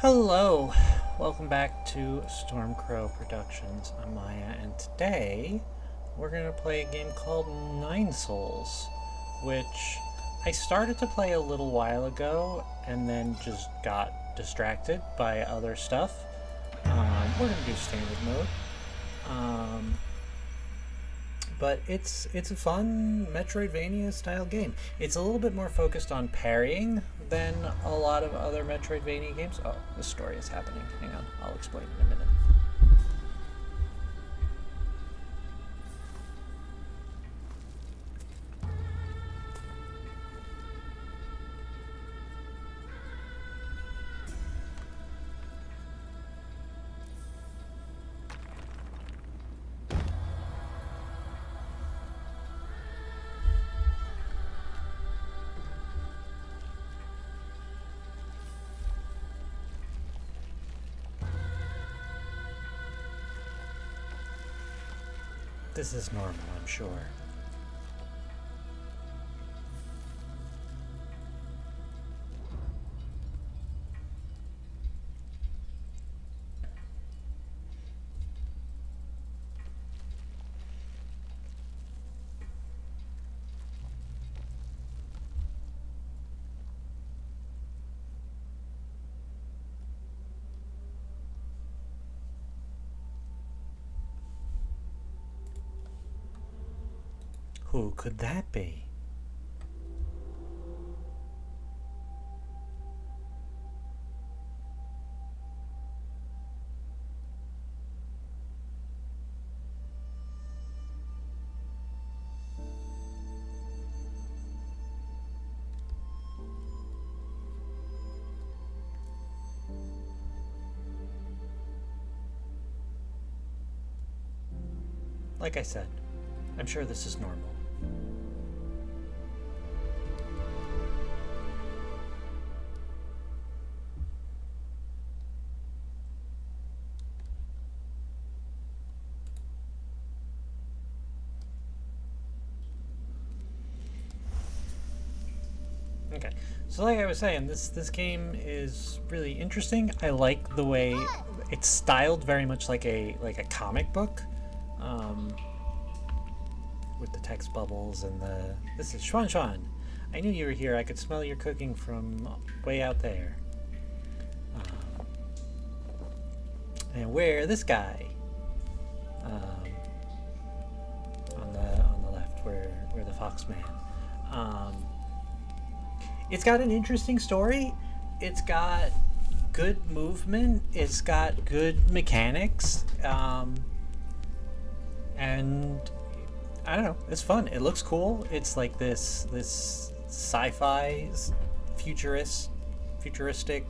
Hello, welcome back to Stormcrow Productions. I'm Maya, and today we're going to play a game called Nine Souls, which I started to play a little while ago and then just got distracted by other stuff. We're going to do standard mode. But it's a fun Metroidvania style game. It's a little bit more focused on parrying than a lot of other Metroidvania games. Oh, the story is happening. Hang on, I'll explain in a minute. This is normal, I'm sure. Who could that be? Like I said, I'm sure this is normal. Okay, so like I was saying, this game is really interesting. I like the way it's styled very much like a comic book, with the text bubbles and the. This is Xuan Xuan. I knew you were here. I could smell your cooking from way out there. And where this guy? On the left, where the fox man. It's got an interesting story. It's got good movement. It's got good mechanics. And I don't know. It's fun. It looks cool. It's like this sci-fi futuristic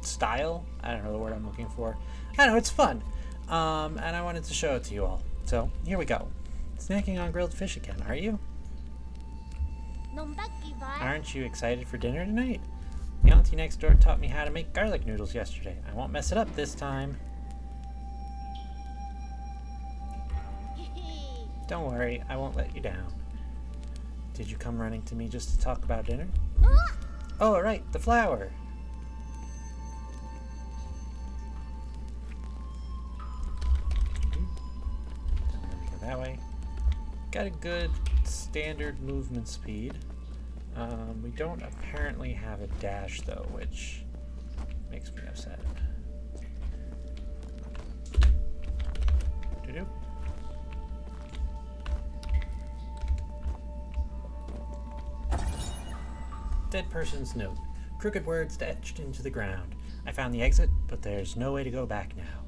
style. I don't know the word I'm looking for. I don't know. It's fun. And I wanted to show it to you all. So here we go. Snacking on grilled fish again, are you? Aren't you excited for dinner tonight? The auntie next door taught me how to make garlic noodles yesterday. I won't mess it up this time. Don't worry, I won't let you down. Did you come running to me just to talk about dinner? Oh, right, the flower. Go that way. Got a good standard movement speed. We don't apparently have a dash though, which makes me upset. Doo-doo. Dead person's note. Crooked words etched into the ground. I found the exit, but there's no way to go back now.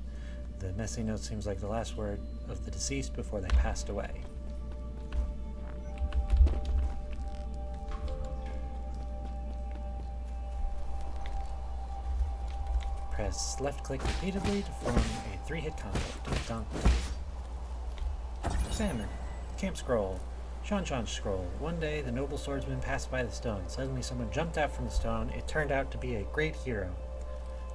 The messy note seems like the last word of the deceased before they passed away. Press left click repeatedly to form a 3-hit combo. Salmon. Camp scroll. Shanshan scroll. One day, the noble swordsman passed by the stone. Suddenly, someone jumped out from the stone. It turned out to be a great hero.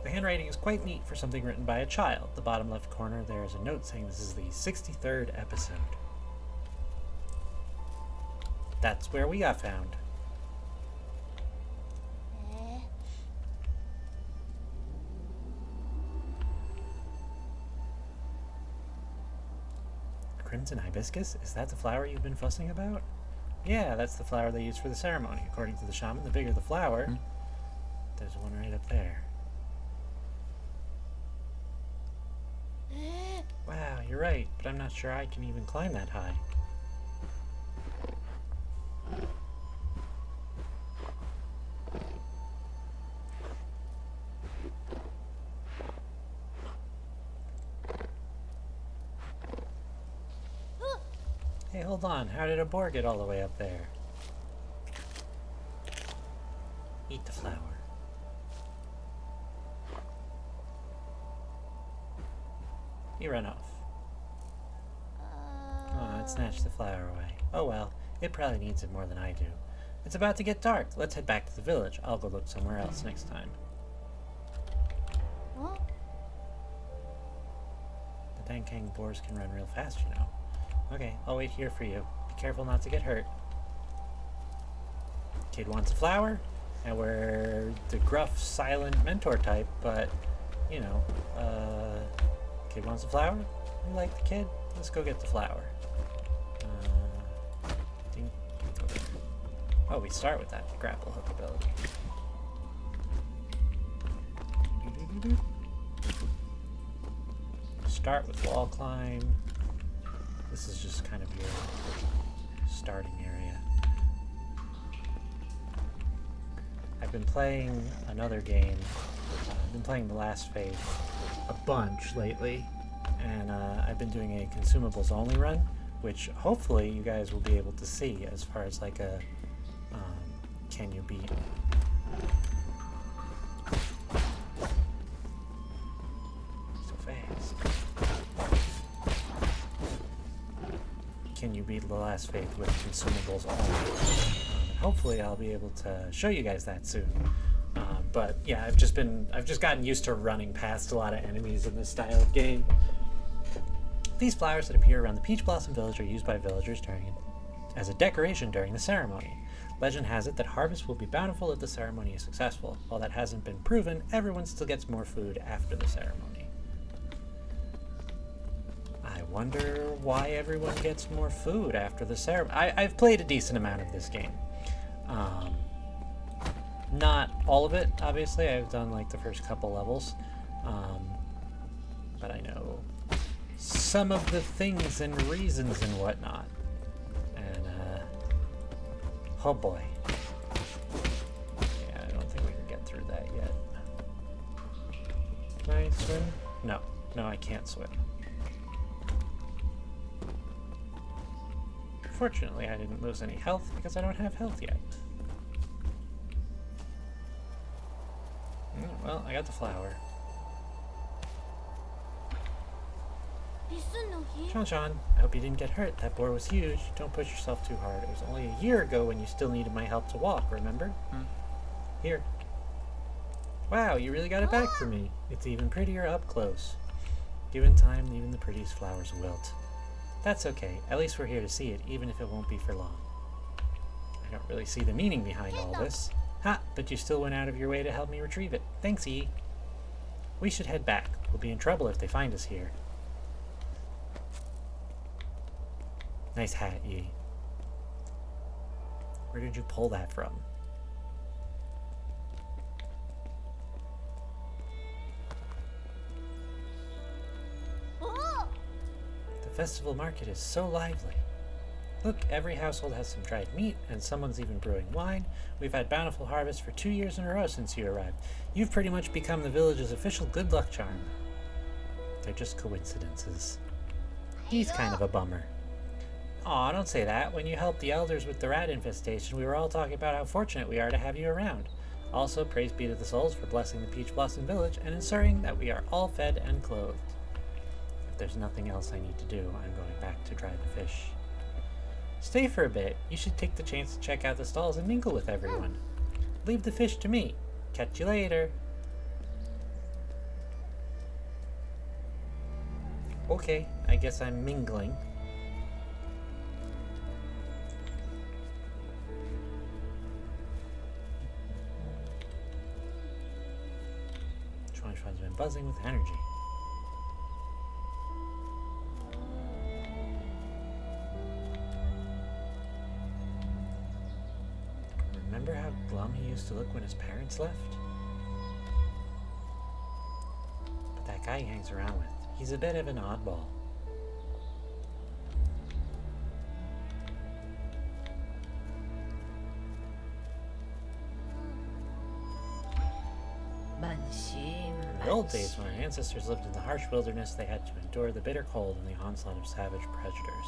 The handwriting is quite neat for something written by a child. The bottom left corner, there is a note saying this is the 63rd episode. That's where we got found. Diamonds and hibiscus? Is that the flower you've been fussing about? Yeah, that's the flower they use for the ceremony. According to the shaman, the bigger the flower... There's one right up there. Wow, you're right, but I'm not sure I can even climb that high. Hey, hold on. How did a boar get all the way up there? Eat the flower. He ran off. Oh, it snatched the flower away. Oh well, it probably needs it more than I do. It's about to get dark. Let's head back to the village. I'll go look somewhere else next time. The Dankang boars can run real fast, you know. Okay, I'll wait here for you. Be careful not to get hurt. Kid wants a flower, and we're the gruff, silent mentor type, but, you know, kid wants a flower? You like the kid? Let's go get the flower. Oh, we start with that grapple hook ability. Start with wall climb. This is just kind of your starting area. I've been playing another game. I've been playing The Last Faith a bunch lately, and I've been doing a consumables only run, which hopefully you guys will be able to see as far as like a can you beat so fast. Can you beat The Last Faith with consumables only? And hopefully I'll be able to show you guys that soon. But yeah, I've just gotten used to running past a lot of enemies in this style of game. These flowers that appear around the Peach Blossom Village are used by villagers as a decoration during the ceremony. Legend has it that harvest will be bountiful if the ceremony is successful. While that hasn't been proven, everyone still gets more food after the ceremony. I wonder why everyone gets more food after the ceremony. I've played a decent amount of this game. Not all of it, obviously. I've done like the first couple levels. But I know some of the things and reasons and whatnot. And, oh boy. Yeah, I don't think we can get through that yet. Can I swim? No. No, I can't swim. Fortunately, I didn't lose any health because I don't have health yet. Well, I got the flower. Sean, I hope you didn't get hurt. That boar was huge. Don't push yourself too hard. It was only a year ago when you still needed my help to walk, remember? Here. Wow, you really got it back for me. It's even prettier up close. Given time, even the prettiest flowers wilt. That's okay. At least we're here to see it, even if it won't be for long. I don't really see the meaning behind all this. Ha! But you still went out of your way to help me retrieve it. Thanks, E. We should head back. We'll be in trouble if they find us here. Nice hat, E. Where did you pull that from? The festival market is so lively. Look, every household has some dried meat, and someone's even brewing wine. We've had bountiful harvest for 2 years in a row since you arrived. You've pretty much become the village's official good luck charm. They're just coincidences. He's kind of a bummer. Aw, don't say that. When you helped the elders with the rat infestation, we were all talking about how fortunate we are to have you around. Also, praise be to the souls for blessing the Peach Blossom Village and ensuring that we are all fed and clothed. If there's nothing else I need to do, I'm going back to dry the fish. Stay for a bit. You should take the chance to check out the stalls and mingle with everyone. Leave the fish to me. Catch you later. Okay, I guess I'm mingling. Chuan's been buzzing with energy. Remember how glum he used to look when his parents left? But that guy he hangs around with, he's a bit of an oddball. In the old days, when our ancestors lived in the harsh wilderness, they had to endure the bitter cold and the onslaught of savage predators.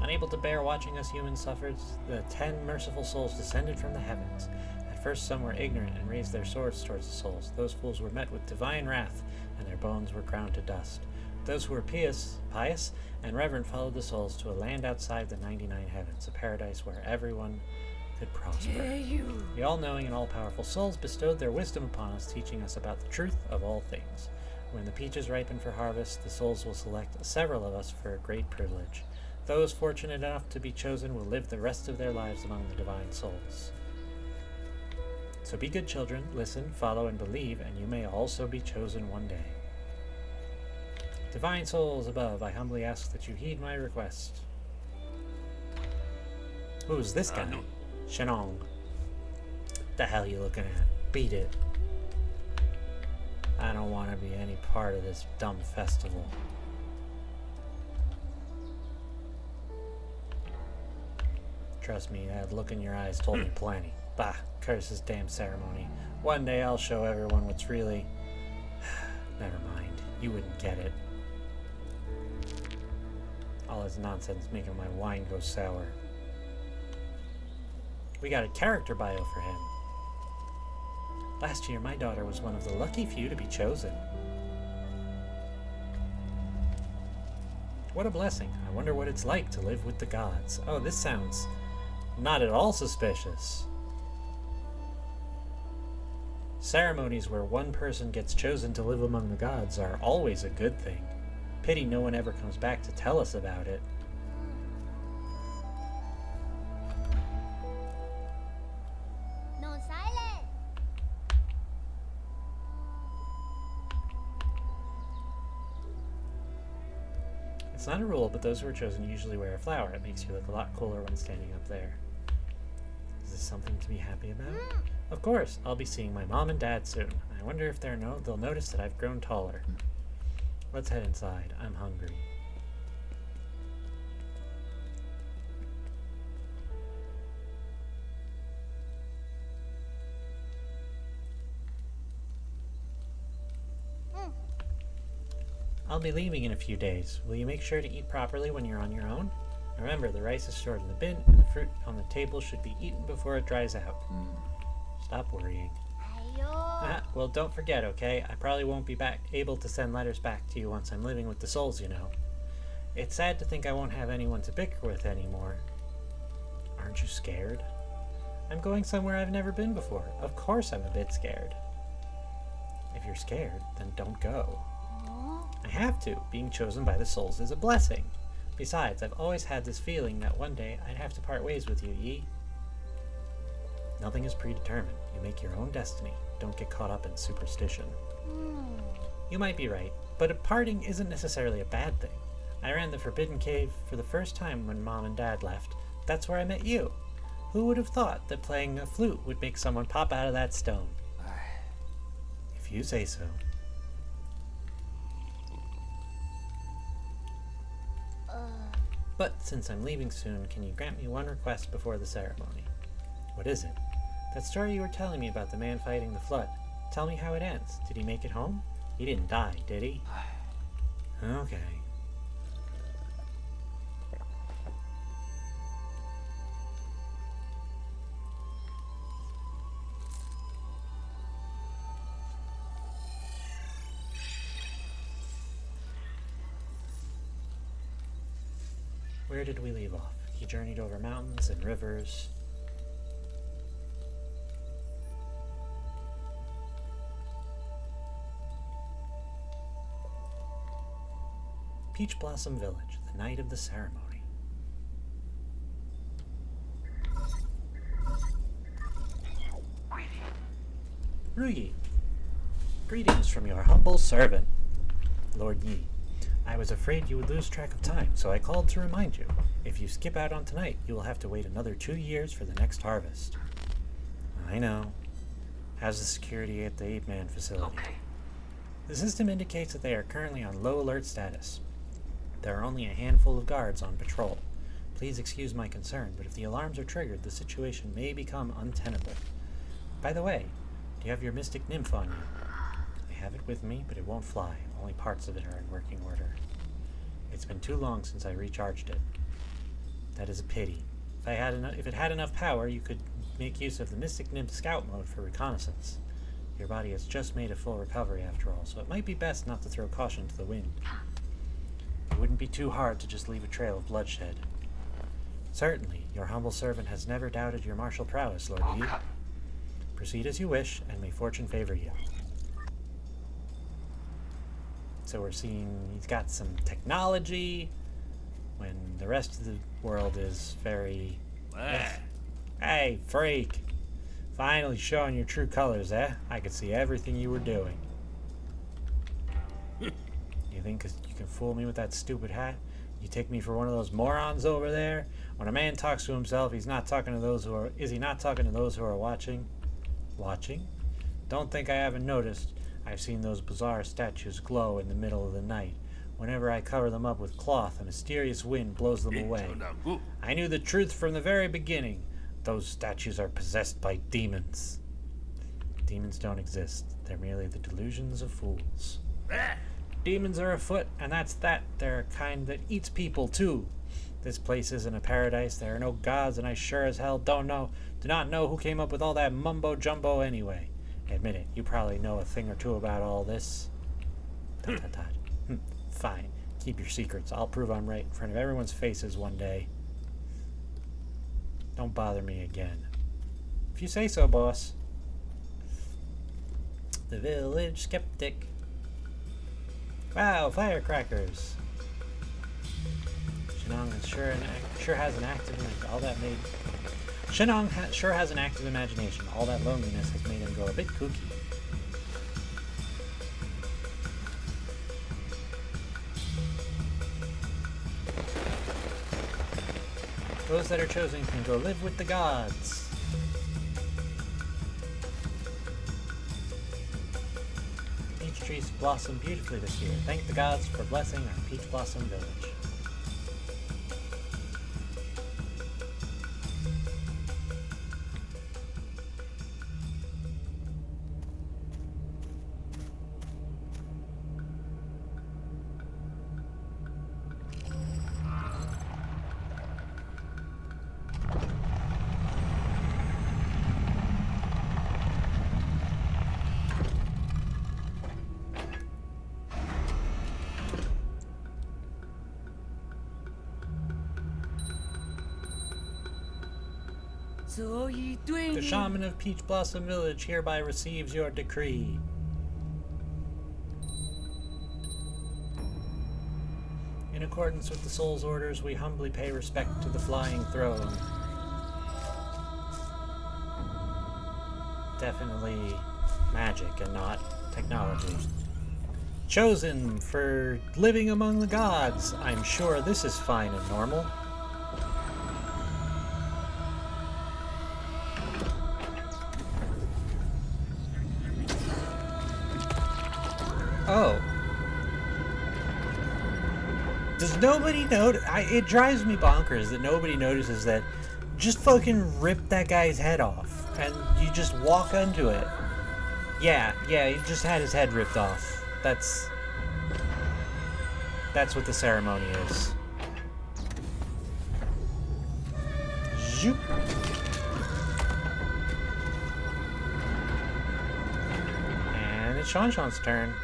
Unable to bear watching us humans suffer, the 10 merciful souls descended from the heavens. At first some were ignorant and raised their swords towards the souls. Those fools were met with divine wrath, and their bones were ground to dust. Those who were pious and reverent followed the souls to a land outside the 99 heavens, a paradise where everyone could prosper. The all-knowing and all-powerful souls bestowed their wisdom upon us, teaching us about the truth of all things. When the peaches ripen for harvest, the souls will select several of us for a great privilege. Those fortunate enough to be chosen will live the rest of their lives among the divine souls. So be good children, listen, follow, and believe, and you may also be chosen one day. Divine souls above, I humbly ask that you heed my request. Who's this guy? No. Shenong. The hell you looking at? Beat it. I don't want to be any part of this dumb festival. Trust me, that look in your eyes told me plenty. Bah, curse this damn ceremony. One day I'll show everyone what's really... Never mind, you wouldn't get it. All this nonsense making my wine go sour. We got a character bio for him. Last year, my daughter was one of the lucky few to be chosen. What a blessing. I wonder what it's like to live with the gods. Oh, this sounds not at all suspicious. Ceremonies where one person gets chosen to live among the gods are always a good thing. Pity no one ever comes back to tell us about it. No silence. It's not a rule, but those who are chosen usually wear a flower. It makes you look a lot cooler when standing up there. Is this something to be happy about? Of course, I'll be seeing my mom and dad soon. I wonder if they'll notice that I've grown taller. Let's head inside. I'm hungry. I'll be leaving in a few days. Will you make sure to eat properly when you're on your own? Remember, the rice is stored in the bin, and the fruit on the table should be eaten before it dries out. Stop worrying. Well, don't forget, okay? I probably won't be able to send letters back to you once I'm living with the souls, you know. It's sad to think I won't have anyone to bicker with anymore. Aren't you scared? I'm going somewhere I've never been before. Of course I'm a bit scared. If you're scared, then don't go. I have to. Being chosen by the souls is a blessing. Besides, I've always had this feeling that one day I'd have to part ways with you, Yi. Nothing is predetermined. You make your own destiny. Don't get caught up in superstition. You might be right, but parting isn't necessarily a bad thing. I ran the Forbidden Cave for the first time when Mom and Dad left. That's where I met you. Who would have thought that playing a flute would make someone pop out of that stone? If you say so. But since I'm leaving soon, can you grant me one request before the ceremony? What is it? That story you were telling me about the man fighting the flood. Tell me how it ends. Did he make it home? He didn't die, did he? Okay. Where did we leave off? He journeyed over mountains and rivers. Peach Blossom Village, the night of the ceremony. Ruyi, greetings from your humble servant, Lord Yi. I was afraid you would lose track of time, so I called to remind you. If you skip out on tonight, you will have to wait another 2 years for the next harvest. I know. How's the security at the Ape-Man facility? Okay. The system indicates that they are currently on low alert status. There are only a handful of guards on patrol. Please excuse my concern, but if the alarms are triggered, the situation may become untenable. By the way, do you have your Mystic Nymph on you? I have it with me, but it won't fly. Only parts of it are in working order. It's been too long since I recharged it. That is a pity. If it had enough power, you could make use of the Mystic Nymph Scout mode for reconnaissance. Your body has just made a full recovery after all, so it might be best not to throw caution to the wind. It wouldn't be too hard to just leave a trail of bloodshed. Certainly, your humble servant has never doubted your martial prowess, Lord Yi. Proceed as you wish, and may fortune favor you. So we're seeing he's got some technology, when the rest of the world is very... Hey, freak! Finally showing your true colors, eh? I could see everything you were doing. You think you can fool me with that stupid hat? You take me for one of those morons over there? When a man talks to himself, he's not talking to those who are... Is he not talking to those who are watching? Watching? Don't think I haven't noticed. I've seen those bizarre statues glow in the middle of the night. Whenever I cover them up with cloth, a mysterious wind blows them away. I knew the truth from the very beginning. Those statues are possessed by demons. Demons don't exist. They're merely the delusions of fools. Demons are afoot, and that's that. They're a kind that eats people, too. This place isn't a paradise. There are no gods, and I sure as hell do not know who came up with all that mumbo-jumbo anyway. Admit it, you probably know a thing or two about all this. Fine. Keep your secrets. I'll prove I'm right in front of everyone's faces one day. Don't bother me again. If you say so, boss. The village skeptic. Wow, firecrackers. Shenong sure has an active sure has an active imagination. All that loneliness has made him go a bit kooky. Those that are chosen can go live with the gods. Peach trees blossom beautifully this year. Thank the gods for blessing our Peach Blossom Village. The shaman of Peach Blossom Village hereby receives your decree. In accordance with the soul's orders, we humbly pay respect to the flying throne. Definitely magic and not technology. Chosen for living among the gods. I'm sure this is fine and normal. Oh. Does nobody notice? It drives me bonkers that nobody notices that. Just fucking rip that guy's head off. And you just walk into it. Yeah, he just had his head ripped off. That's what the ceremony is. Zoop. And it's Sean's turn.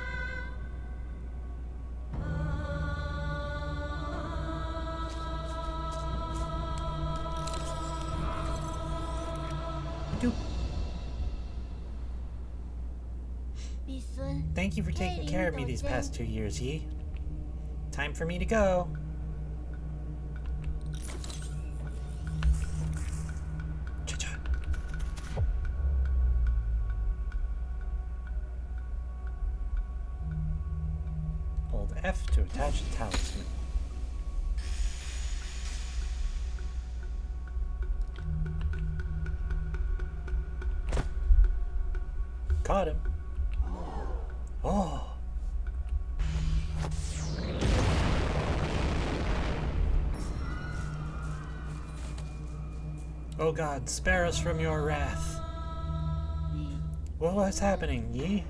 Thank you for taking care of me these past 2 years, Yi. Time for me to go. Cha-cha. Hold F to attach the talisman. Caught him. Oh. Oh God, spare us from your wrath. Well, what's happening, Yi?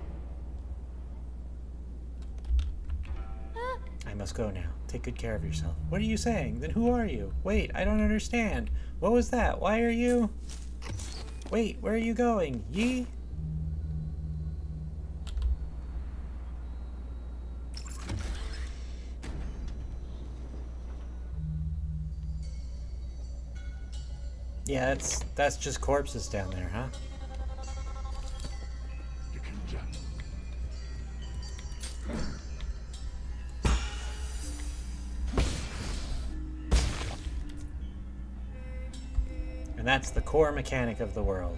I must go now. Take good care of yourself. What are you saying? Then who are you? Wait, I don't understand. What was that? Why are you... Wait, where are you going? Yi? Yeah, that's just corpses down there, huh? And that's the core mechanic of the world.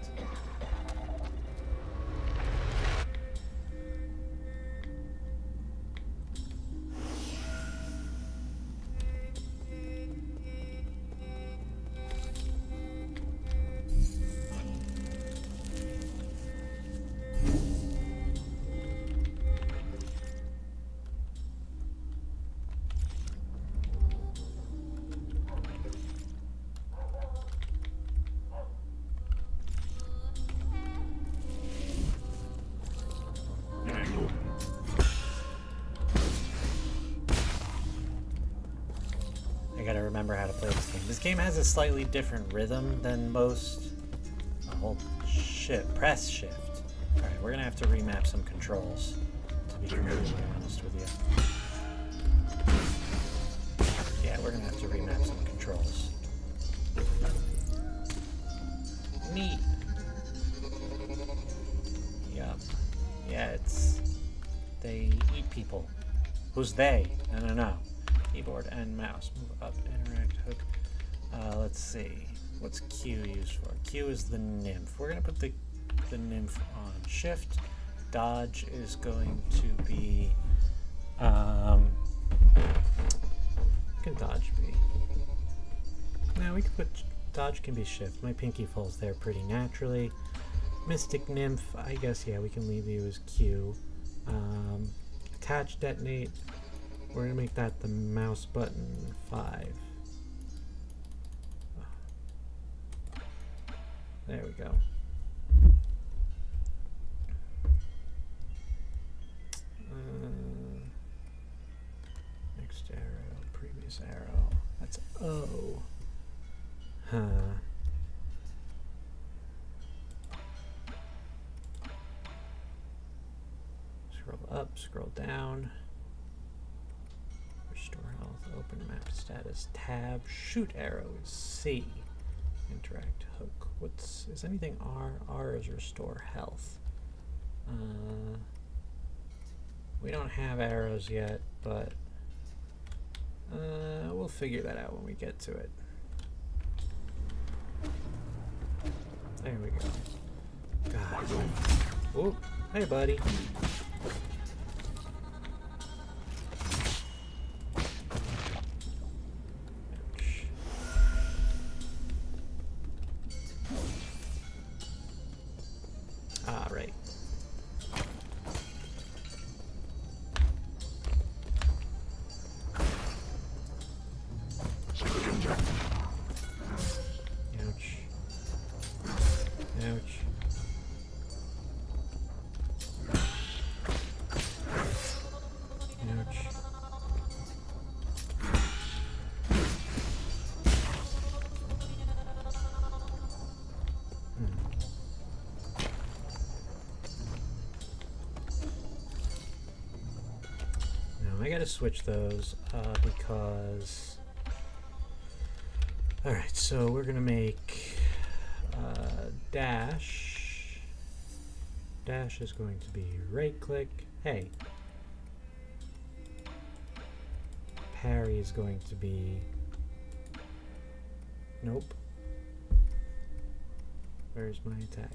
I gotta remember how to play this game. This game has a slightly different rhythm than most. Oh, shit. Press shift. Alright, we're gonna have to remap some controls, to be completely honest with you. Yeah, we're gonna have to remap some controls. Neat. Yup. Yeah, it's... They eat people. Who's they? No. Keyboard and mouse. Move up, interact, hook. Let's see. What's Q used for? Q is the nymph. We're going to put the nymph on shift. Dodge is going to be... what can dodge be? No, we could put... Dodge can be shift. My pinky falls there pretty naturally. Mystic nymph, I guess, yeah, we can leave you as Q. Attach, detonate. We're going to make that the mouse button 5. There we go. Next arrow, previous arrow. That's O. Huh. Scroll up, scroll down. Restore health, open map status, tab, shoot arrow is C. Interact hook. Is anything R? R is restore health. We don't have arrows yet, but we'll figure that out when we get to it. There we go. God. Whoop. Hey, buddy. Right. Ouch. Ouch. Ouch. I gotta switch those because... Alright, so we're gonna make dash. Dash is going to be right click. Hey. Parry is going to be... Nope. Where's my attack?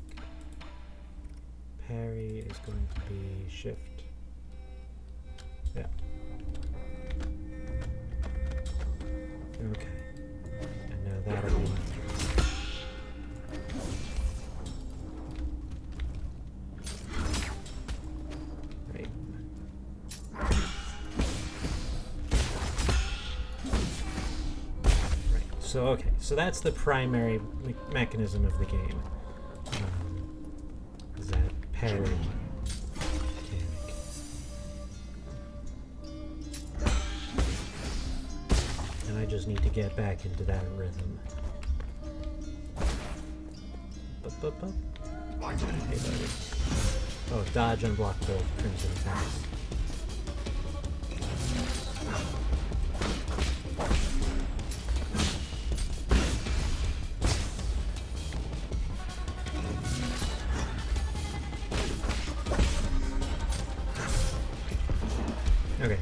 Parry is going to be shift. Yeah. Okay. And now that'll be... So okay, so that's the primary mechanism of the game. Is that parry mechanic. And I just need to get back into that rhythm. Hey, buddy. Oh, dodge, unblock both crimson attacks. Okay,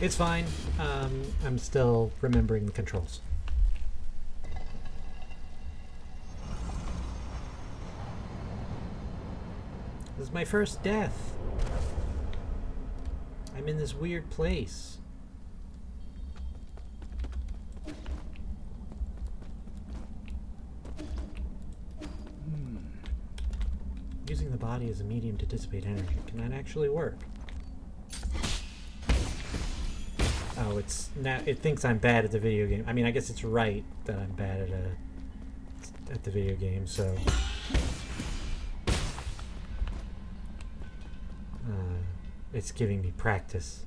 it's fine. I'm still remembering the controls. This is my first death. I'm in this weird place. Using the body as a medium to dissipate energy. Can that actually work? Oh, it's now it thinks I'm bad at the video game. I mean, I guess it's right that I'm bad at the video game, so it's giving me practice.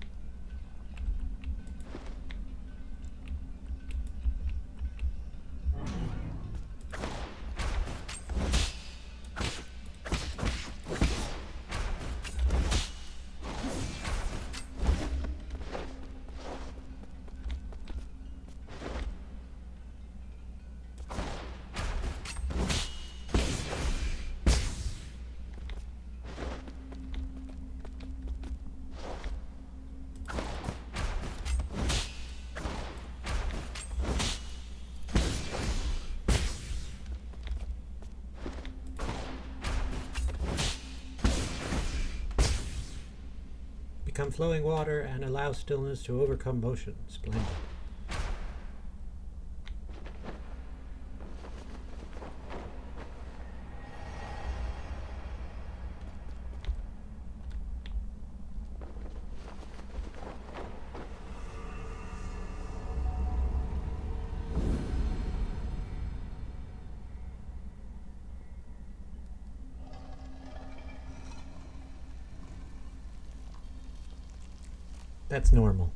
Become flowing water and allow stillness to overcome motion. Splendid. That's normal.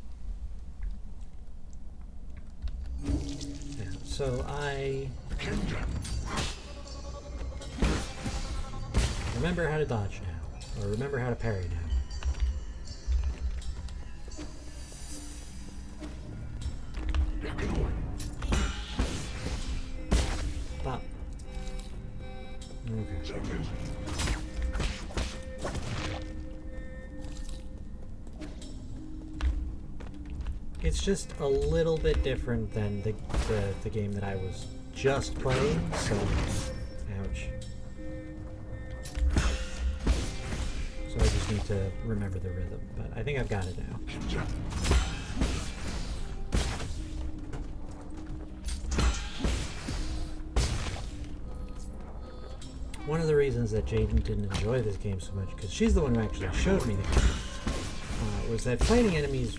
Yeah, so I remember how to dodge now, or remember how to parry now. Stop. Okay. It's just a little bit different than the game that I was just playing, so ouch. So I just need to remember the rhythm, but I think I've got it now. One of the reasons that Jaden didn't enjoy this game so much, because she's the one who actually showed me the game, was that fighting enemies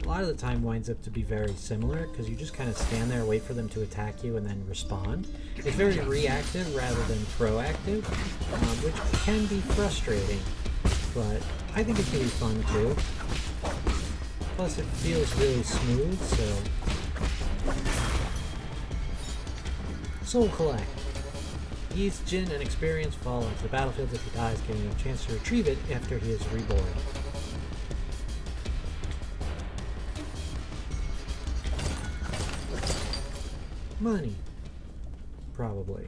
a lot of the time winds up to be very similar, because you just kind of stand there, wait for them to attack you, and then respond. It's very reactive rather than proactive, which can be frustrating, but I think it can be fun too. Plus it feels really smooth, so... Soul Collect. Ease Jin an experienced fall onto the battlefield if he dies, giving him a chance to retrieve it after he is reborn. Money. Probably.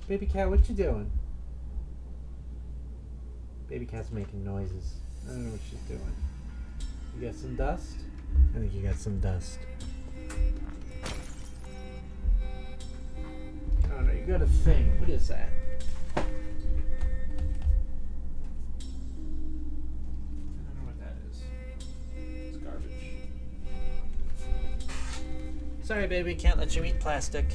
Baby cat, what you doing? Baby cat's making noises. I don't know what she's doing. You got some dust? I think you got some dust. Oh no, you got a thing. What is that? Sorry, baby, can't let you eat plastic.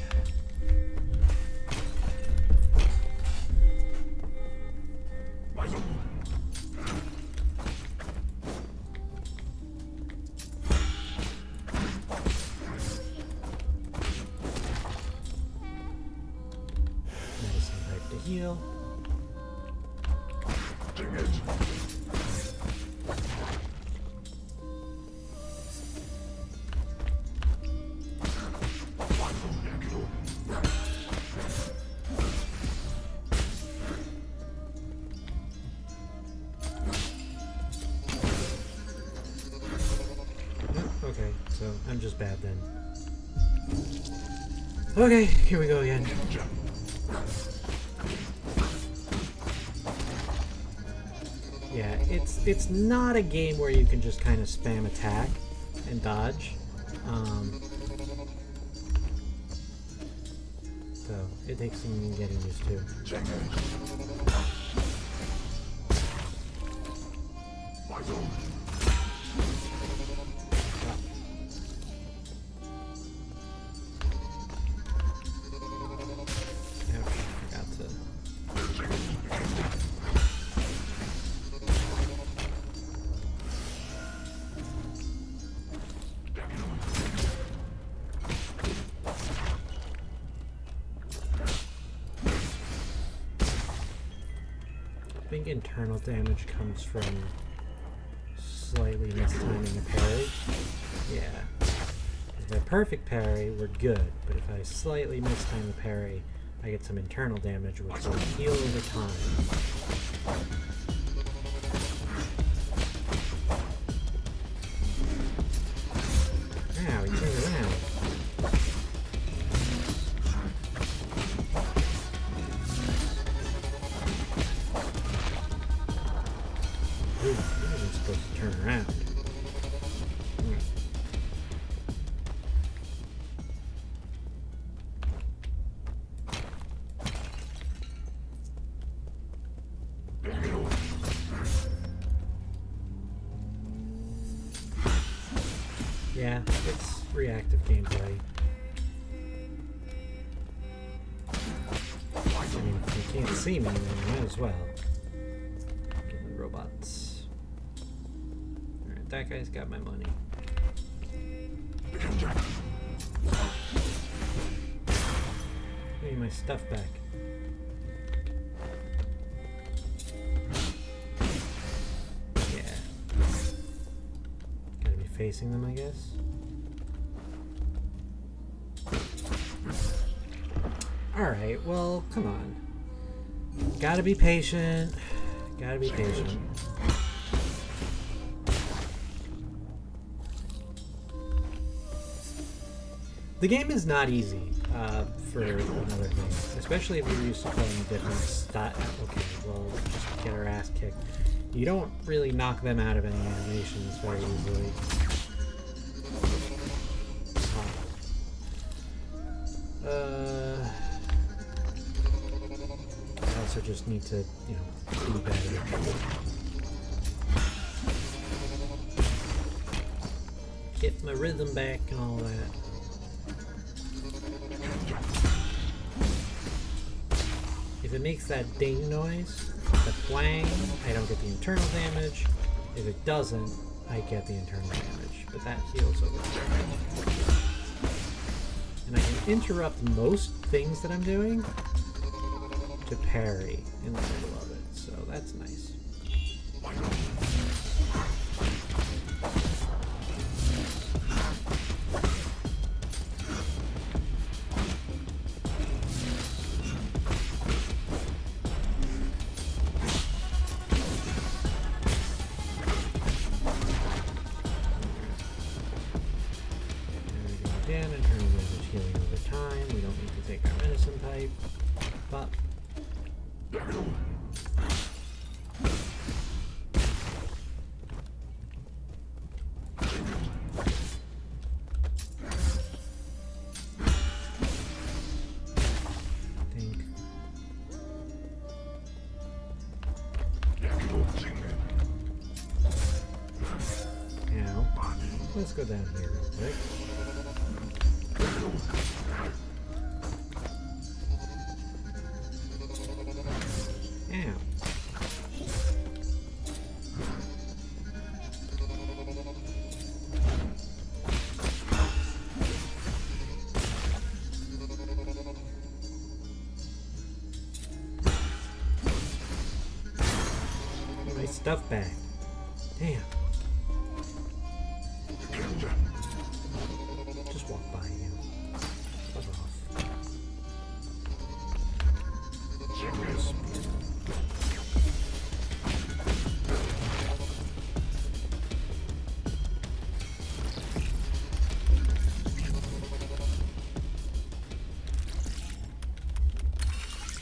heal. Okay, so I'm just bad then. Okay, here we go again. Yeah, it's not a game where you can just kind of spam attack and dodge. So it takes some getting used to. I think internal damage comes from slightly mistiming a parry. Yeah. If I perfect parry, we're good. But if I slightly mistime a parry, I get some internal damage, which will heal over time. Ow, he turned around. Ooh, I wasn't supposed to turn around. Yeah, it's reactive gameplay. I mean, if you can't see me, then you might as well. Killing robots. Alright, that guy's got my money. Give me my stuff back. Facing them, I guess. Alright, well, come on. Gotta be patient. Gotta be patient. The game is not easy, for another thing. Especially if you're used to playing different style. Okay, well, just get our ass kicked. You don't really knock them out of any animations very easily. I also just need to, you know, be better. Get my rhythm back and all that. If it makes that ding noise, the twang, I don't get the internal damage. If it doesn't, I get the internal damage. But that heals over time. And I can interrupt most things that I'm doing to parry in the middle of it. So that's nice. Again, internal damage healing over time. We don't need to take our medicine pipe. But let's go down here real quick. Ow. stuff bag. Damn. Just walk by you. Fuck off.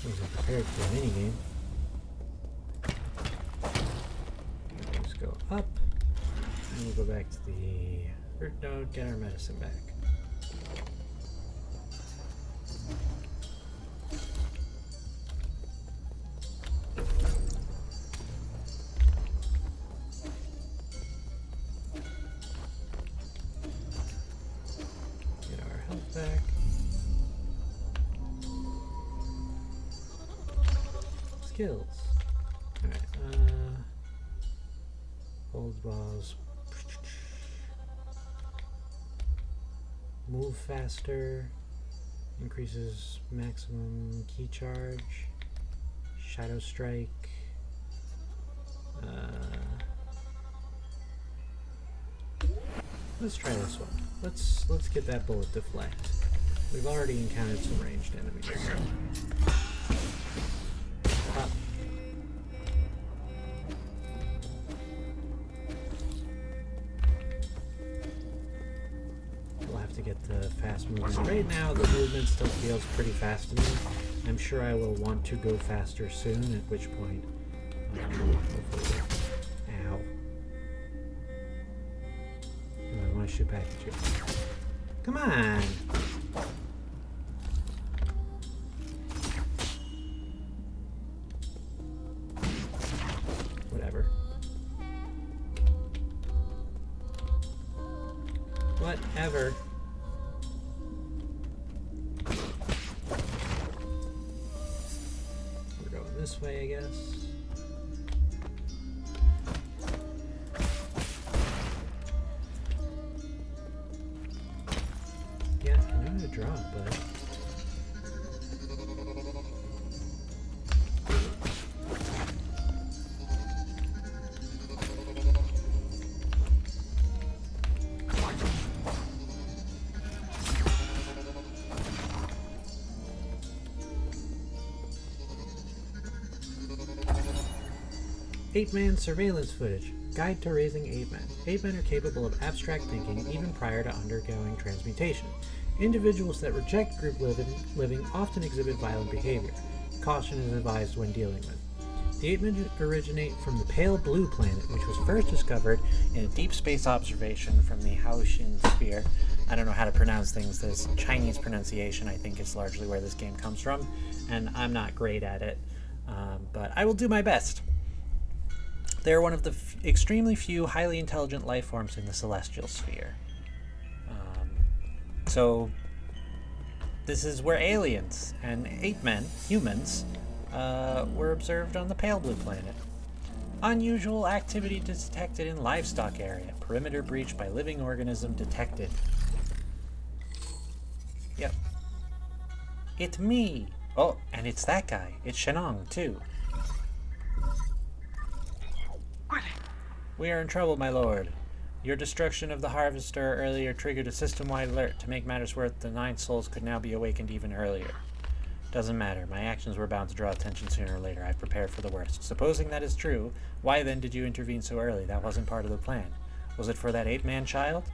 Wasn't prepared for a minigame. Let's go up. And we'll go back to the root node, get our medicine back. Get our health back. Skills. Alright, hold balls. Move faster. Increases maximum key charge. Shadow strike. Let's try this one. Let's get that bullet deflect. We've already encountered some ranged enemies. Up. We'll have to get the fast movement. Right now, the movement still feels pretty fast to me. I'm sure I will want to go faster soon, at which point, hopefully. Ow. I want to shoot back at you. Come on! Whatever. Whatever. We're going this way, I guess. Yeah, I know how to drop, but... 8-man surveillance footage. Guide to raising 8-men. 8-men are capable of abstract thinking even prior to undergoing transmutation. Individuals that reject group living often exhibit violent behavior. Caution is advised when dealing with. The 8-men originate from the pale blue planet, which was first discovered in a deep space observation from the Haoshin sphere. I don't know how to pronounce things. This Chinese pronunciation, I think, is largely where this game comes from, and I'm not great at it, but I will do my best. They are one of the extremely few highly intelligent life forms in the celestial sphere. So this is where aliens and 8-men, humans, were observed on the pale blue planet. Unusual activity detected in livestock area. Perimeter breach by living organism detected. Yep. It's me. Oh, and it's that guy. It's Shenong, too. We are in trouble, my lord. Your destruction of the harvester earlier triggered a system-wide alert. To make matters worse, the 9 souls could now be awakened even earlier. Doesn't matter. My actions were bound to draw attention sooner or later. I've prepared for the worst. Supposing that is true, why then did you intervene so early? That wasn't part of the plan. Was it for that 8-man child?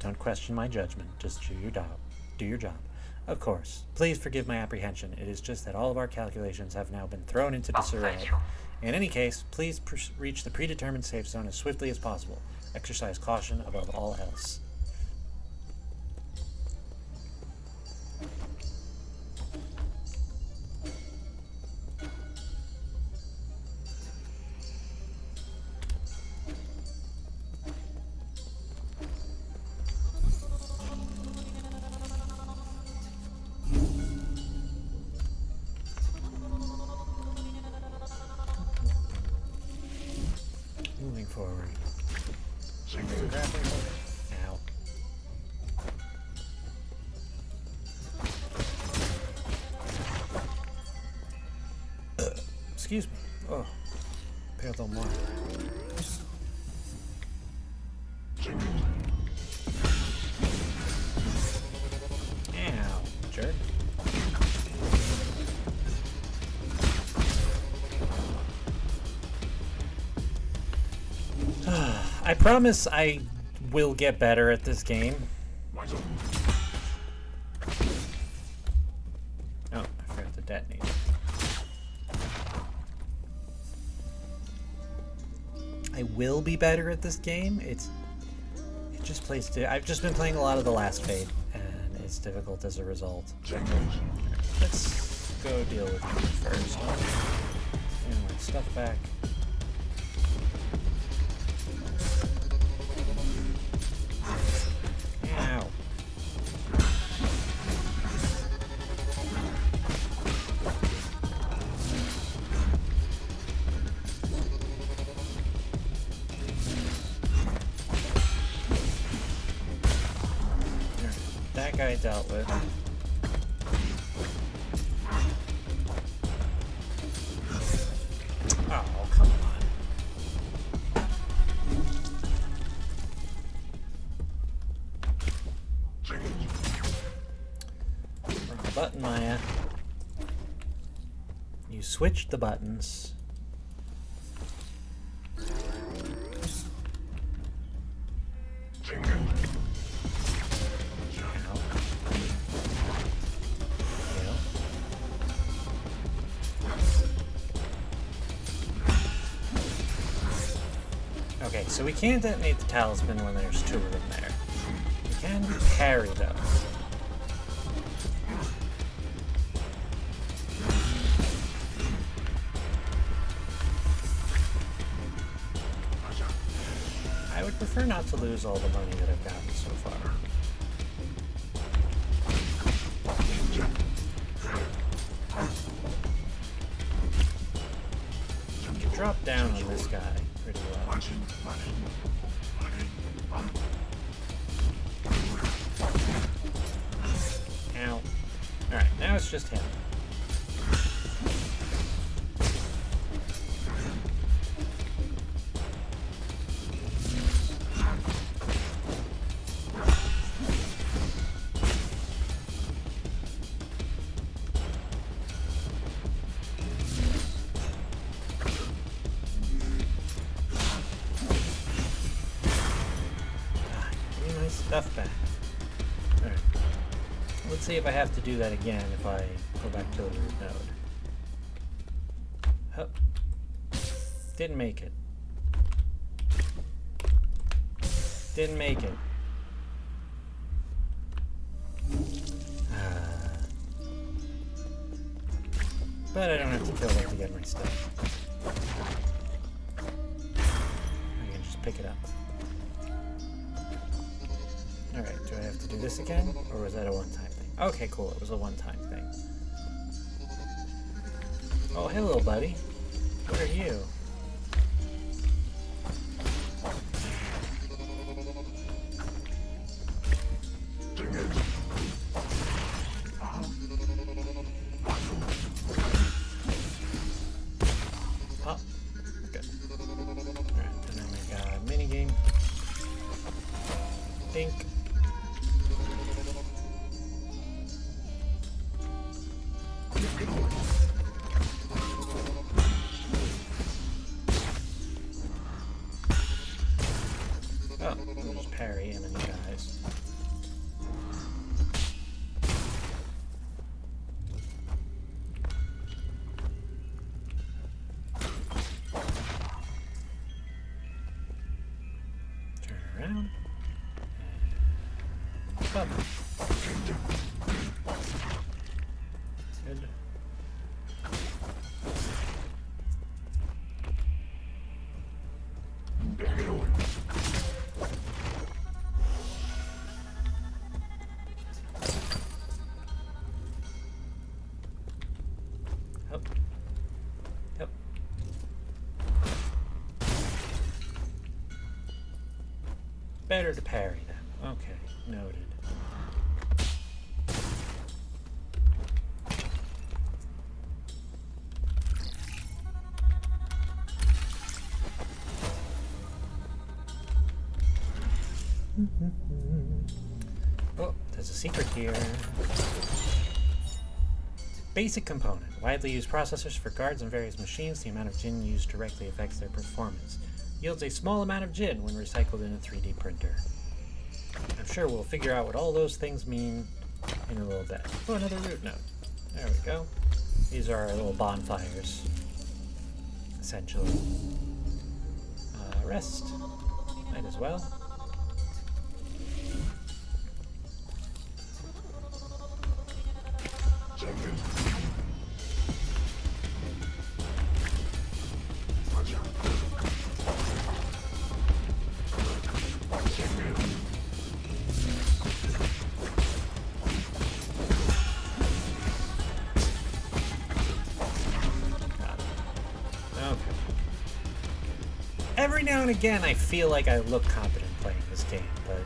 Don't question my judgment. Just do your job. Do your job. Of course. Please forgive my apprehension. It is just that all of our calculations have now been thrown into disarray. In any case, please reach the predetermined safe zone as swiftly as possible. Exercise caution above all else. Moving forward. Ow. Excuse me. Oh, Got a little more. Ow, jerk. I promise I will get better at this game. Oh, I forgot to detonate. I will be better at this game. It just plays. I've just been playing a lot of The Last Fade, and it's difficult as a result. Let's go deal with you first. Get my stuff back. Ow. That guy dealt with. Oh, come on. Wrong button, Maya. You switched the buttons. Okay, so we can't detonate the talisman when there's two of them there. We can parry, though. I would prefer not to lose all the money that I've gotten so far. You can drop down on this guy pretty well. Ow. Alright, now it's just him. Stuff back. Alright. Let's see if I have to do that again if I go back to the root node. Hup. Didn't make it. Didn't make it. But I don't have to kill them to get my stuff. I can just pick it up. Alright, do I have to do this again? Or was that a one-time thing? Okay, cool, it was a one-time thing. Oh, hello, buddy. What are you? Oh, good. Alright, and then we got a minigame. Dink. Oh, we'll just parry him and the guys. Turn around. And up. Good. Up. Yep. Better to parry them. Okay, noted. Oh, there's a secret here. Basic component. Widely used processors for guards and various machines. The amount of jin used directly affects their performance. Yields a small amount of jin when recycled in a 3D printer. I'm sure we'll figure out what all those things mean in a little bit. Oh, another root node. There we go. These are our little bonfires, essentially. Rest. Might as well. Every now and again, I feel like I look competent playing this game, but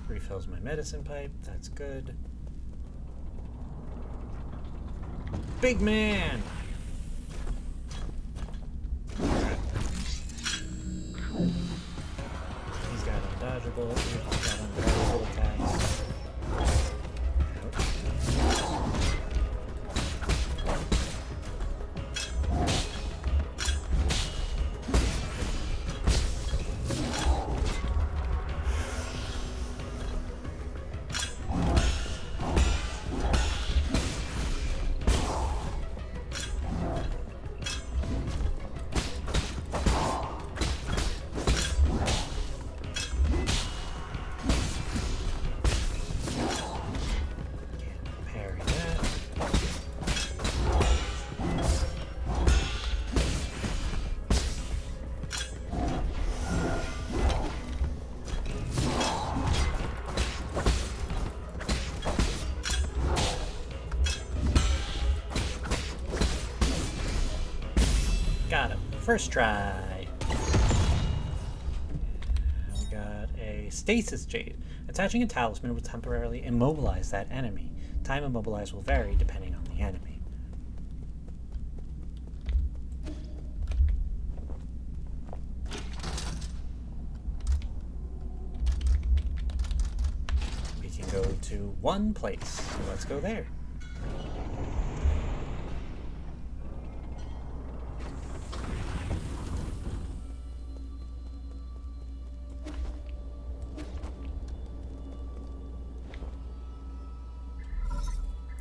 refills my medicine pipe. That's good. Big man. He's got undodgeable. He's got undodgeable attacks. Got him. First try. We got a stasis jade. Attaching a talisman will temporarily immobilize that enemy. Time immobilized will vary depending on the enemy. We can go to one place, so let's go there.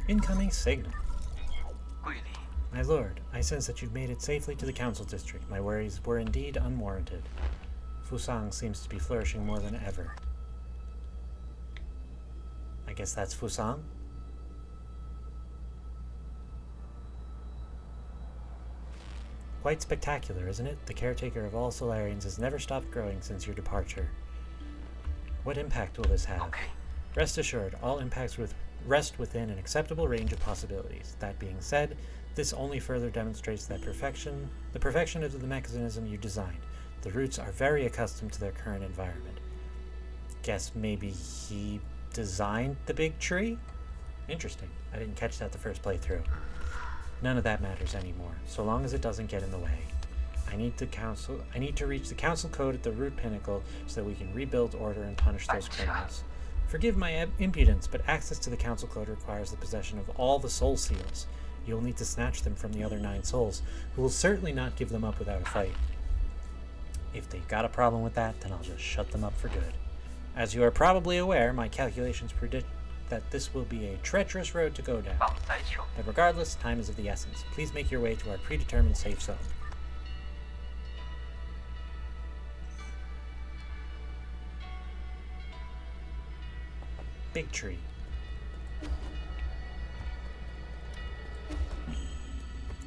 Incoming signal. My lord, I sense that you've made it safely to the council district. My worries were indeed unwarranted. Fusang seems to be flourishing more than ever. I guess that's Fusang? Quite spectacular, isn't it? The caretaker of all Solarians has never stopped growing since your departure. What impact will this have? Rest assured, all impacts rest within an acceptable range of possibilities. That being said, this only further demonstrates that the perfection of the mechanism you designed. The roots are very accustomed to their current environment. Guess maybe he designed the big tree? Interesting. I didn't catch that the first playthrough. None of that matters anymore, so long as it doesn't get in the way. I need to reach the council code at the root pinnacle so that we can rebuild order and punish those criminals. Forgive my impudence, but access to the council code requires the possession of all the soul seals. You'll need to snatch them from the other 9 souls, who will certainly not give them up without a fight. If they've got a problem with that, then I'll just shut them up for good. As you are probably aware, my calculations predict that this will be a treacherous road to go down. But regardless, time is of the essence. Please make your way to our predetermined safe zone. Big tree.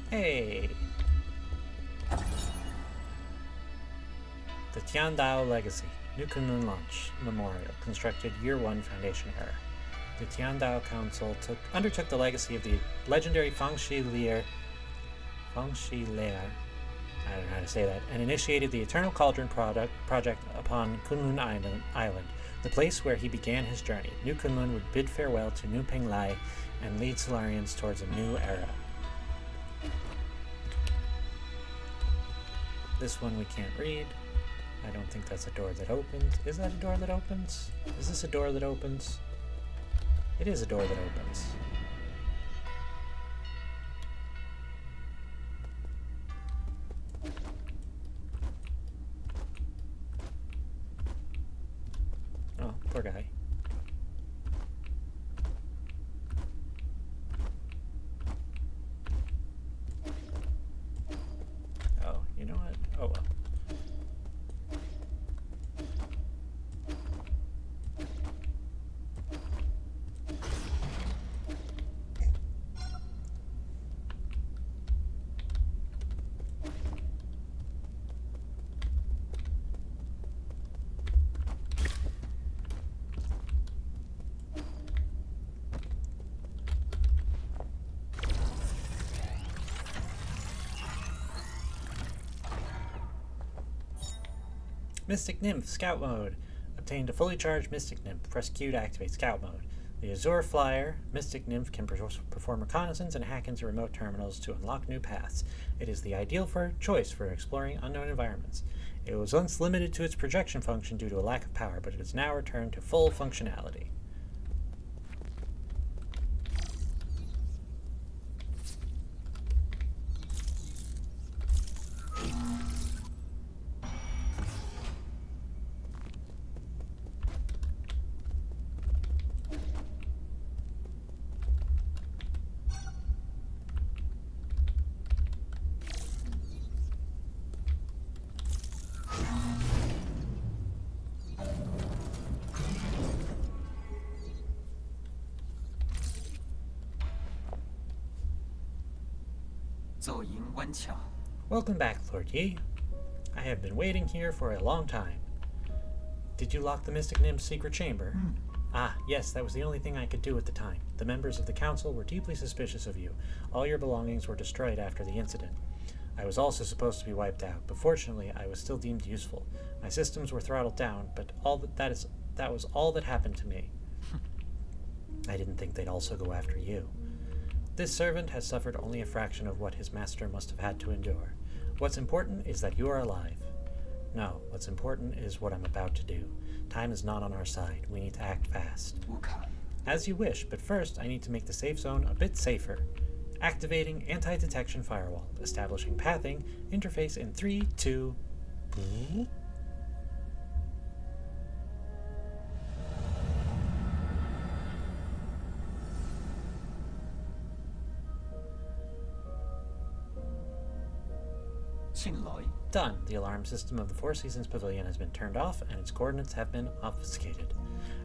Hey! The Tiandao Legacy. New Kunlun Launch Memorial. Constructed Year 1 Foundation Era. The Tiandao Council undertook the legacy of the legendary Fangxi Lair, I don't know how to say that, and initiated the Eternal Cauldron project upon Kunlun Island. The the place where he began his journey. New Kunlun would bid farewell to New Penglai and lead Solarians towards a new era. This one we can't read. I don't think that's a door that opens. Is that a door that opens? Is this a door that opens? It is a door that opens. Oh, poor guy. Oh, you know what? Oh well. Mystic Nymph, Scout Mode. Obtained a fully charged Mystic Nymph. Press Q to activate Scout Mode. The Azure Flyer, Mystic Nymph can perform reconnaissance and hack into remote terminals to unlock new paths. It is the ideal choice for exploring unknown environments. It was once limited to its projection function due to a lack of power, but it has now returned to full functionality. Welcome back, Lord Yi. I have been waiting here for a long time. Did you lock the Mystic Nymph's secret chamber? Ah, yes, that was the only thing I could do at the time. The members of the council were deeply suspicious of you. All your belongings were destroyed after the incident. I was also supposed to be wiped out, but fortunately I was still deemed useful. My systems were throttled down, but that was all that happened to me. I didn't think they'd also go after you. This servant has suffered only a fraction of what his master must have had to endure. What's important is that you are alive. No, what's important is what I'm about to do. Time is not on our side. We need to act fast. As you wish, but first I need to make the safe zone a bit safer. Activating anti-detection firewall. Establishing pathing. Interface in 3, 2... Done. The alarm system of the Four Seasons Pavilion has been turned off and its coordinates have been obfuscated.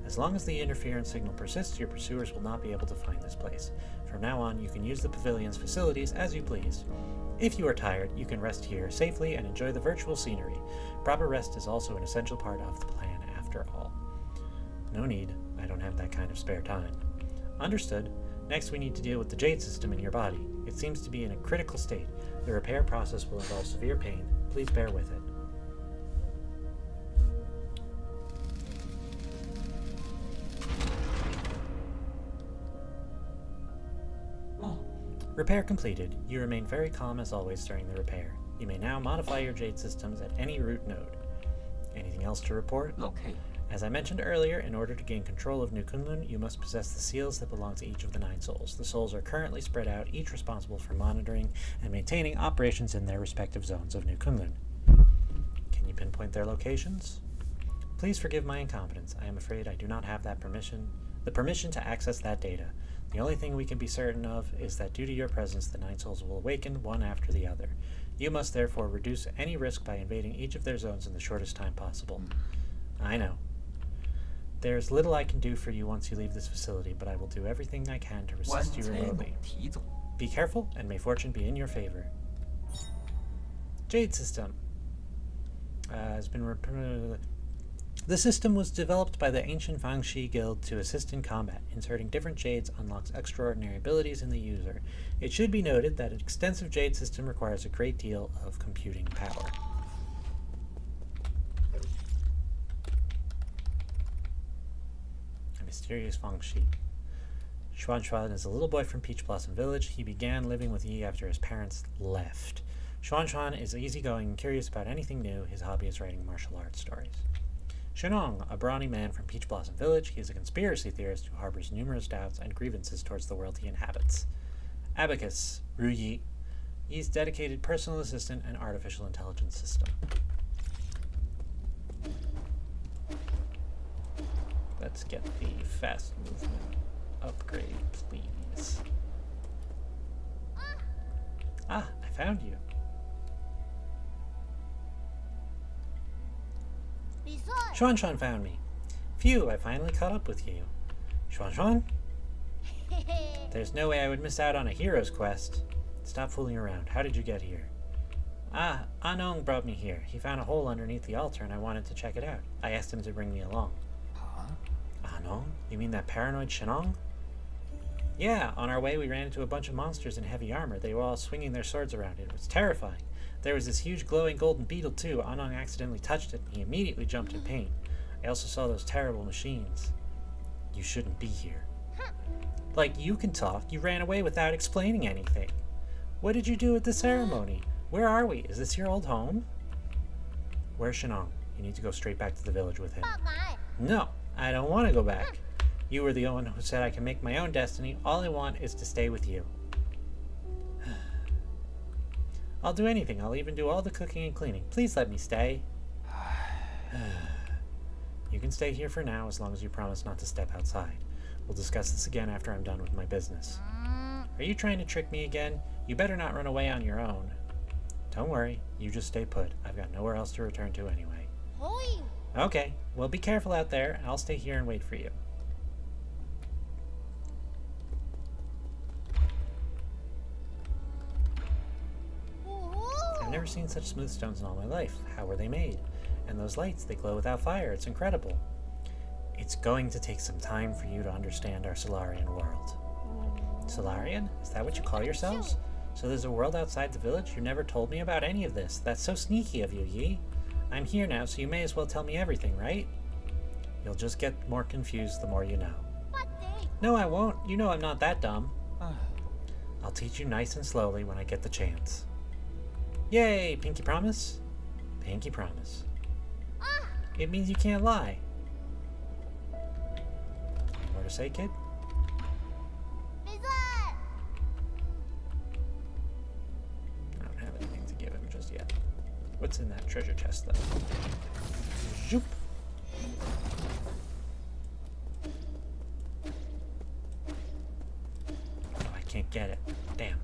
As long as the interference signal persists, your pursuers will not be able to find this place. From now on, you can use the pavilion's facilities as you please. If you are tired, you can rest here safely and enjoy the virtual scenery. Proper rest is also an essential part of the plan after all. No need. I don't have that kind of spare time. Understood. Next, we need to deal with the jade system in your body. It seems to be in a critical state. The repair process will involve severe pain. Please bear with it. Repair completed. You remain very calm as always during the repair. You may now modify your jade systems at any root node. Anything else to report? Okay. As I mentioned earlier, in order to gain control of New Kunlun, you must possess the seals that belong to each of the 9 souls. The souls are currently spread out, each responsible for monitoring and maintaining operations in their respective zones of New Kunlun. Can you pinpoint their locations? Please forgive my incompetence. I am afraid I do not have the permission to access that data. The only thing we can be certain of is that due to your presence, the 9 souls will awaken one after the other. You must therefore reduce any risk by invading each of their zones in the shortest time possible. I know. There's little I can do for you once you leave this facility, but I will do everything I can to assist you remotely. Be careful, and may fortune be in your favor. Jade System. The system was developed by the ancient Fangxi Guild to assist in combat. Inserting different jades unlocks extraordinary abilities in the user. It should be noted that an extensive jade system requires a great deal of computing power. mysterious Feng Shi. Xuan Xuan is a little boy from Peach Blossom Village. He began living with Yi after his parents left. Xuan Xuan is easygoing and curious about anything new. His hobby is writing martial arts stories. Shenong, a brawny man from Peach Blossom Village. He is a conspiracy theorist who harbors numerous doubts and grievances towards the world he inhabits. Abacus, Ru Yi. Yi's dedicated personal assistant and artificial intelligence system. Let's get the fast movement upgrade, please. Ah, I found you. Xuan Xuan found me. Phew, I finally caught up with you. Xuan Xuan? There's no way I would miss out on a hero's quest. Stop fooling around. How did you get here? Ah, Anong brought me here. He found a hole underneath the altar and I wanted to check it out. I asked him to bring me along. Huh? Anong? You mean that paranoid Shenong? Yeah, on our way we ran into a bunch of monsters in heavy armor. They were all swinging their swords around. It was terrifying. There was this huge glowing golden beetle too. Anong accidentally touched it and he immediately jumped in pain. I also saw those terrible machines. You shouldn't be here. Like, you can talk. You ran away without explaining anything. What did you do at the ceremony? Where are we? Is this your old home? Where's Shenong? You need to go straight back to the village with him. No, I don't want to go back. You were the one who said I can make my own destiny. All I want is to stay with you. I'll do anything. I'll even do all the cooking and cleaning. Please let me stay. You can stay here for now as long as you promise not to step outside. We'll discuss this again after I'm done with my business. Are you trying to trick me again? You better not run away on your own. Don't worry. You just stay put. I've got nowhere else to return to anyway. Okay. Well, be careful out there. I'll stay here and wait for you. I've never seen such smooth stones in all my life. How were they made? And those lights, they glow without fire. It's incredible. It's going to take some time for you to understand our Solarian world. Solarian? Is that what you call yourselves? So there's a world outside the village? You never told me about any of this. That's so sneaky of you, Yi. I'm here now, so you may as well tell me everything, right? You'll just get more confused the more you know. No, I won't. You know I'm not that dumb. I'll teach you nice and slowly when I get the chance. Yay! Pinky promise? Pinky promise. It means you can't lie. More to say, kid? I don't have anything to give him just yet. What's in that treasure chest, though? Zoop! Oh, I can't get it. Damn.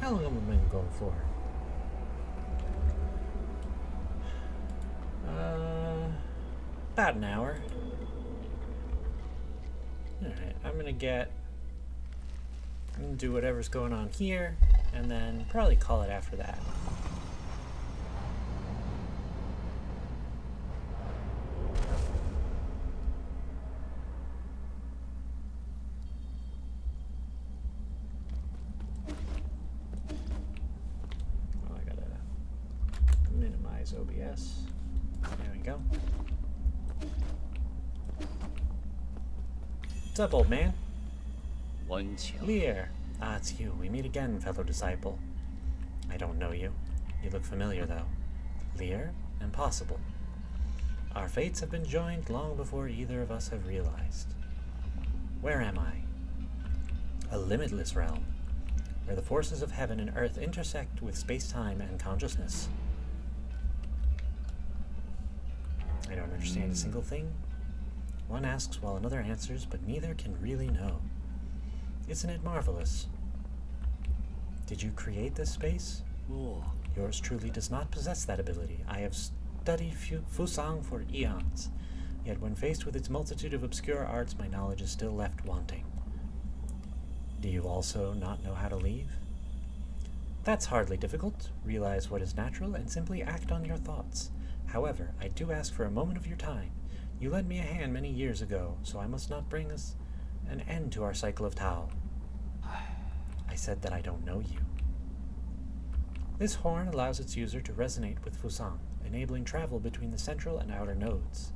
How long have we been going for? About an hour. Alright, I'm gonna do whatever's going on here, and then probably call it after that. OBS. There we go. What's up, old man? Lear. Ah, it's you. We meet again, fellow disciple. I don't know you. You look familiar, though. Lear? Impossible. Our fates have been joined long before either of us have realized. Where am I? A limitless realm, where the forces of heaven and earth intersect with space-time and consciousness. I don't understand a single thing. One asks while another answers, but neither can really know. Isn't it marvelous? Did you create this space? Yours truly does not possess that ability. I have studied Fusang for eons, yet when faced with its multitude of obscure arts, my knowledge is still left wanting. Do you also not know how to leave? That's hardly difficult. Realize what is natural and simply act on your thoughts. However, I do ask for a moment of your time. You lent me a hand many years ago, so I must not bring us an end to our cycle of Tao. I said that I don't know you. This horn allows its user to resonate with Fusang, enabling travel between the central and outer nodes.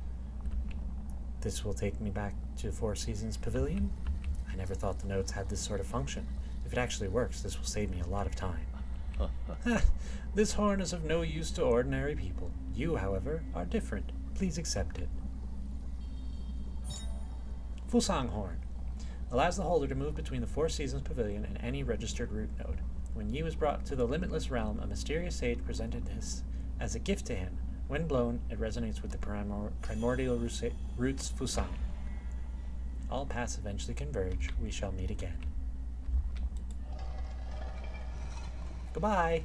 This will take me back to Four Seasons Pavilion. I never thought the nodes had this sort of function. If it actually works, this will save me a lot of time. This horn is of no use to ordinary people. You, however, are different. Please accept it. Fusang Horn allows the holder to move between the Four Seasons Pavilion and any registered root node. When Yi was brought to the Limitless Realm, a mysterious sage presented this as a gift to him. When blown, it resonates with the primordial roots Fusang. All paths eventually converge. We shall meet again. Goodbye.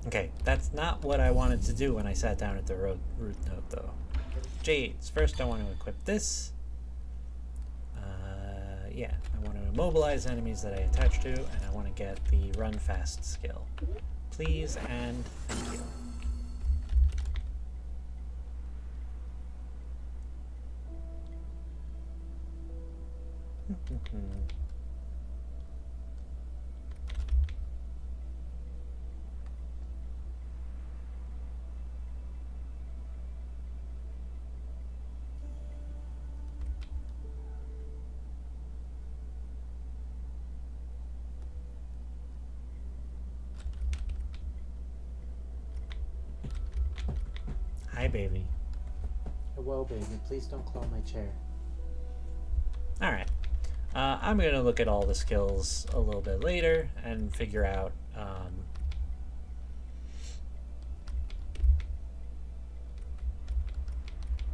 Okay, that's not what I wanted to do when I sat down at the root node, though. Jades. First, I want to equip this. Yeah, I want to immobilize enemies that I attach to, and I want to get the run fast skill. Please and thank you. Hi, baby. Hello, baby. Please don't claw my chair. Alright. I'm going to look at all the skills a little bit later and figure out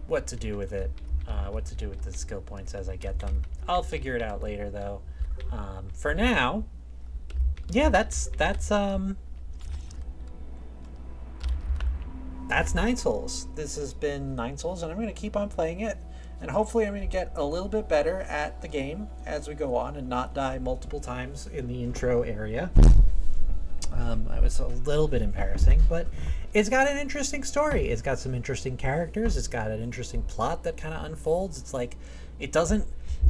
what to do with it, what to do with the skill points as I get them. I'll figure it out later, though. For now, yeah, that's 9 Souls. This has been 9 Souls, and I'm going to keep on playing it. And hopefully I'm going to get a little bit better at the game as we go on and not die multiple times in the intro area. It was a little bit embarrassing, but it's got an interesting story. It's got some interesting characters. It's got an interesting plot that kind of unfolds. It's like, it doesn't...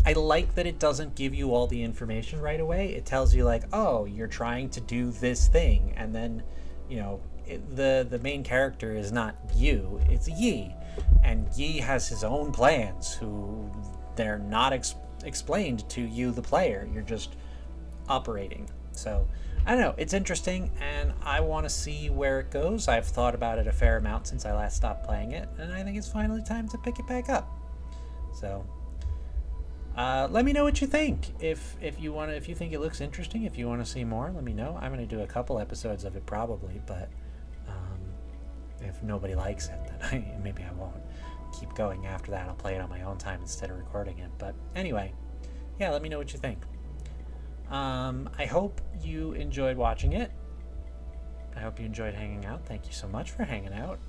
I like that it doesn't give you all the information right away. It tells you like, oh, you're trying to do this thing, and then, you know, the main character is not you, it's Yi. And Yi has his own plans, who they're not explained to you, the player. You're just operating. So, I don't know. It's interesting, and I want to see where it goes. I've thought about it a fair amount since I last stopped playing it, and I think it's finally time to pick it back up. So, let me know what you think. If you think it looks interesting, if you want to see more, let me know. I'm going to do a couple episodes of it probably, but if nobody likes it, then maybe I won't keep going after that. I'll play it on my own time instead of recording it. But anyway, yeah, let me know what you think. I hope you enjoyed watching it. I hope you enjoyed hanging out. Thank you so much for hanging out.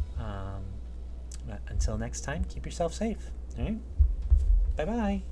But until next time, keep yourself safe. All right? Bye-bye.